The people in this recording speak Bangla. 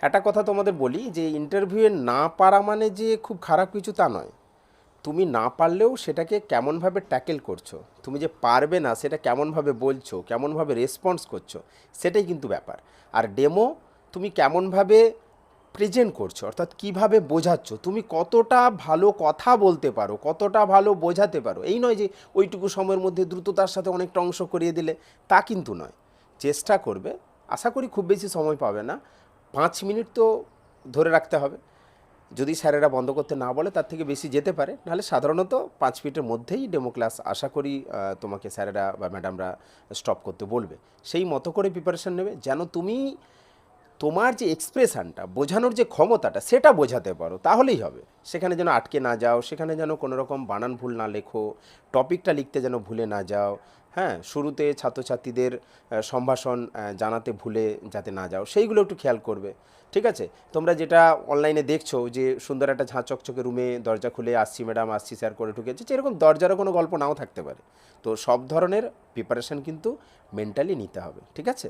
একটা কথা তোমাদের বলি যে ইন্টারভিউয়ে না পারা মানে যে খুব খারাপ কিছু তা নয়। তুমি না পারলেও সেটাকে কেমনভাবে ট্যাকেল করছো, তুমি যে পারবে না সেটা কেমনভাবে বলছো, কেমনভাবে রেসপন্স করছো, সেটাই কিন্তু ব্যাপার। আর ডেমো তুমি কেমনভাবে প্রেজেন্ট করছো, অর্থাৎ কিভাবে বোঝাচ্ছ, তুমি কতটা ভালো কথা বলতে পারো, কতটা ভালো বোঝাতে পারো। এই নয় যে ওইটুকু সময়ের মধ্যে দ্রুততার সাথে অনেকটা অংশ করিয়ে দিলে, তা কিন্তু নয়। চেষ্টা করবে, আশা করি খুব বেশি সময় পাবে না, 5 মিনিট তো ধরে রাখতে হবে। যদি স্যারেরা বন্ধ করতে না বলে তার থেকে বেশি যেতে পারে, নাহলে সাধারণত 5 মিনিটের মধ্যেই ডেমো ক্লাস আশা করি তোমাকে স্যারেরা বা ম্যাডামরা স্টপ করতে বলবে। সেই মতো করে প্রিপারেশান নেবে যেন তুমি তোমার যে এক্সপ্রেশানটা, বোঝানোর যে ক্ষমতাটা, সেটা বোঝাতে পারো, তাহলেই হবে। সেখানে যেন আটকে না যাও, সেখানে যেন কোনো রকম বানান ভুল না লেখো, টপিকটা লিখতে যেন ভুলে না যাও। হ্যাঁ, শুরুতে ছাত্রছাত্রীদের সম্ভাষণ জানাতে ভুলে যাতে না যাও, সেইগুলো একটু খেয়াল করবে। ঠিক আছে? তোমরা যেটা অনলাইনে দেখছো যে সুন্দর একটা ঝাঁ চকচকে রুমে দরজা খুলে আসছি ম্যাডাম, আসছি স্যার করে ঢুকেছে, এরকম দরজারও কোনো গল্প নাও থাকতে পারে। তো সব ধরনের প্রিপারেশান কিন্তু মেন্টালি নিতে হবে। ঠিক আছে?